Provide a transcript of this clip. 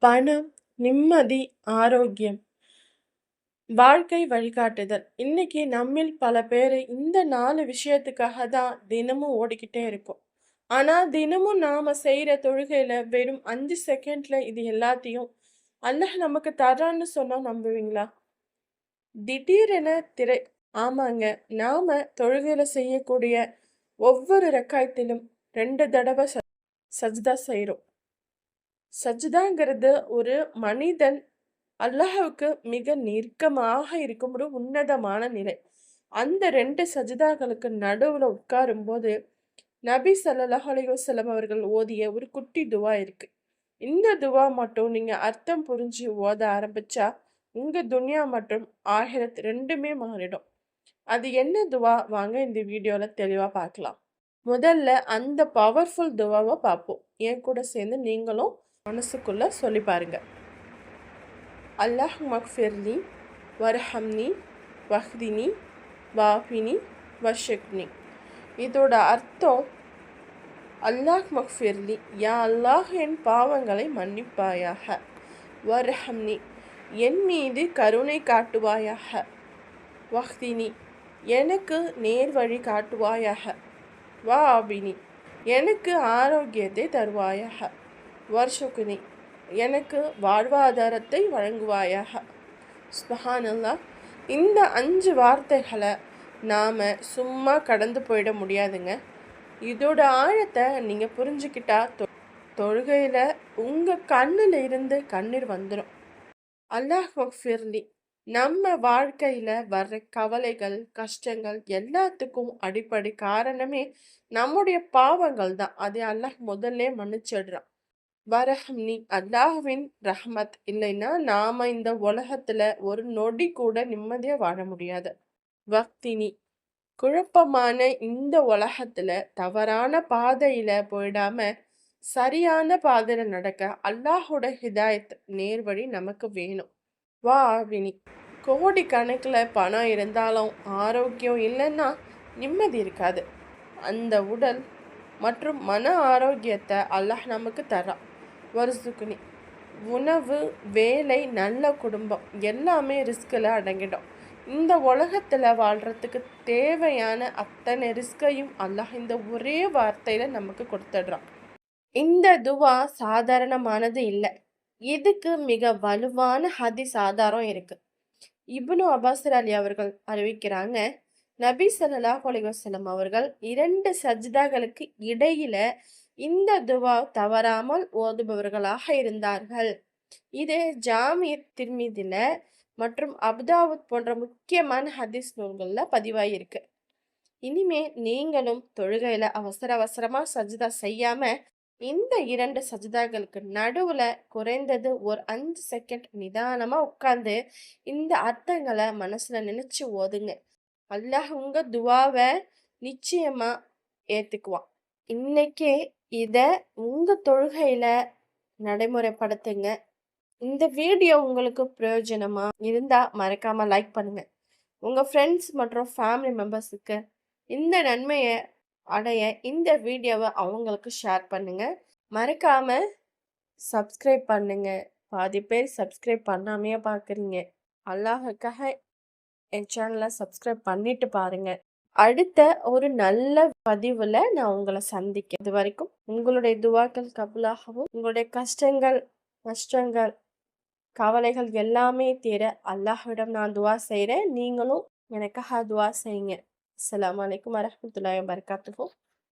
பணம், நிம்மதி, ஆரோக்கியம், வாழ்க்கை வழிகாட்டுதல். இன்னைக்கு நம்மில் பல பேர் இந்த 4 விஷயத்துக்காக தான் தினமும் ஓடிக்கிட்டே இருக்கோம். ஆனா தினமும் நாம செய்யற தொழுகையில வெறும் 5 செகண்ட்ல இது எல்லாத்தையும் அல்லாஹ் நமக்கு தரான்னு சொன்னா நம்புவீங்களா? திடீரென திரை ஆமாங்க. நாம தொழுகையில செய்யக்கூடிய ஒவ்வொரு ரக்காயத்திலும் 2 தடவை சஜ்தா செய்றோம். சஜ்தாங்கிறது ஒரு மனிதன் அல்லாஹ்வுக்கு மிக நெருக்கமாக இருக்கும் ஒரு உன்னதமான நிலை. அந்த 2 சஜிதாக்களுக்கு நடுவுல உட்காரும்போது, நபி ஸல்லல்லாஹு அலைஹி வஸல்லம் அவர்கள் ஓதிய ஒரு குட்டி துவா இருக்கு. இந்த துவா மட்டும் நீங்க அர்த்தம் புரிஞ்சு ஓத ஆரம்பிச்சா, உங்க துன்யா மற்றும் ஆகிரத் 2மே மாறிடும். அது என்ன துவா? வாங்க இந்த வீடியோல தெளிவா பார்க்கலாம். முதல்ல அந்த பவர்ஃபுல் துவாவ பார்ப்போம். என் கூட சேர்ந்து நீங்களும் மனசுக்குள்ள சொல்லி பாருங்க. அல்லாஹும்ம ஃபிர்லி வர்ஹம்னி வஹ்தினி வாஃபினி வஷக்னி. இதோட அர்த்தம், அல்லாஹ் மக்ஃபிர்லி, யா அல்லாஹ் என் பாவங்களை மன்னிப்பாயாக. வர்ஹம்னி, என் மீது கருணை காட்டுவாயாக. வஹ்தினி, எனக்கு நேர் வழி காட்டுவாயாக. வாபினி, எனக்கு ஆரோக்கியத்தை தருவாயாக. வர்ஷுக்னி, எனக்கு வாழ்வாதாரத்தை வழங்குவாயாக. சுப்ஹானல்லாஹ். இந்த 5 வார்த்தைகளை நாம் சும்மா கடந்து போயிட முடியாதுங்க. இதோட ஆழத்தை நீங்கள் புரிஞ்சுக்கிட்டா தொழுகையில் உங்கள் கண்ணில் இருந்து கண்ணீர் வந்துடும். அல்லாஹ் மக்ஃபிர்லி, நம்ம வாழ்க்கையில் வர்ற கவலைகள், கஷ்டங்கள் எல்லாத்துக்கும் அடிப்படை காரணமே நம்முடைய பாவங்கள் தான். அதை அல்லாஹ் முதல்ல மன்னிச்சிடுறான். வரஹம்னி, அல்லாஹ்வின் ரஹ்மத் இல்லைன்னா நாம இந்த உலகத்துல ஒரு நொடி கூட நிம்மதியா வாழ முடியாது. வக்தினி, குழப்பமான இந்த உலகத்துல தவறான பாதையில போயிடாம சரியான பாதையில நடக்க அல்லாஹோட ஹிதாயத் நேர்வழி நமக்கு வேணும். வாவினி, கோடி கணக்குல பணம் இருந்தாலும் ஆரோக்கியம் இல்லைன்னா நிம்மதி இருக்காது. அந்த உடல் மற்றும் மன ஆரோக்கியத்தை அல்லாஹ் நமக்கு தரான். வருசுக்குனி, உணவு, வேலை, நல்ல குடும்பம் எல்லாமே ரிஸ்கில் அடங்கிடும். இந்த உலகத்தில் வாழ்கிறதுக்கு தேவையான அத்தனை ரிஸ்கையும் அல்லாஹ் இந்த ஒரே வார்த்தையில் நமக்கு கொடுத்துடுறான். இந்த துவா சாதாரணமானது இல்லை. இதுக்கு மிக வலுவான ஹதீஸ் ஆதாரம் இருக்கு. இப்னு அப்பாஸ் அலி அவர்கள் அறிவிக்கிறாங்க, நபி ஸல்லல்லாஹு அலைஹி வஸல்லம் அவர்கள் 2 சஜ்தாக்களுக்கு இடையில இந்த துவா தவறாமல் ஓதுபவர்களாக இருந்தார்கள். இது ஜாமி திர்மிதில மற்றும் அபுதாவுத் போன்ற முக்கியமான ஹதீஸ் நூல்கள்ல பதிவாயிருக்கு. இனிமே நீங்களும் தொழுகையில அவசர அவசரமா சஜ்தா செய்யாம இந்த 2 சஜ்தாக்களுக்கு நடுவுல குறைந்தது ஒரு 5 செகண்ட் நிதானமா உட்கார்ந்து இந்த அர்த்தங்களை மனசுல நினைச்சு ஓதுங்க. அல்லாஹ் உங்க துவாவை நிச்சயமா ஏத்துக்குவான். இன்னைக்கே இத உங்க தொழுகையில நடைமுறைப்படுத்துங்க. இந்த வீடியோ உங்களுக்கு பிரயோஜனமா இருந்தா மறக்காம லைக் பண்ணுங்க. உங்க ஃப்ரெண்ட்ஸ் மற்றும் ஃபேமிலி மெம்பர்ஸுக்கு இந்த நன்மையை அடைய இந்த வீடியோவை அவங்களுக்கு ஷேர் பண்ணுங்க. மறக்காம சப்ஸ்கிரைப் பண்ணுங்க. பாதி பேர் சப்ஸ்கிரைப் பண்ணாமையே பார்க்குறீங்க. அல்லாஹுக்காக என் சேனலை சப்ஸ்கிரைப் பண்ணிட்டு பாருங்க. அடுத்த ஒரு நல்ல பதிவுல நான் உங்களை சந்திக்கிறேன். இது வரைக்கும் உங்களுடைய துவாக்கள் கபூலாகவும் உங்களுடைய கஷ்டங்கள், நஷ்டங்கள், கவலைகள் எல்லாமே தீர அல்லாஹ்விடம் நான் துவா செய்கிறேன். நீங்களும் எனக்காக துவா செய்யுங்க. அஸ்ஸலாமு அலைக்கும் வரஹ்மத்துல்லாஹி வபரகாத்துஹு.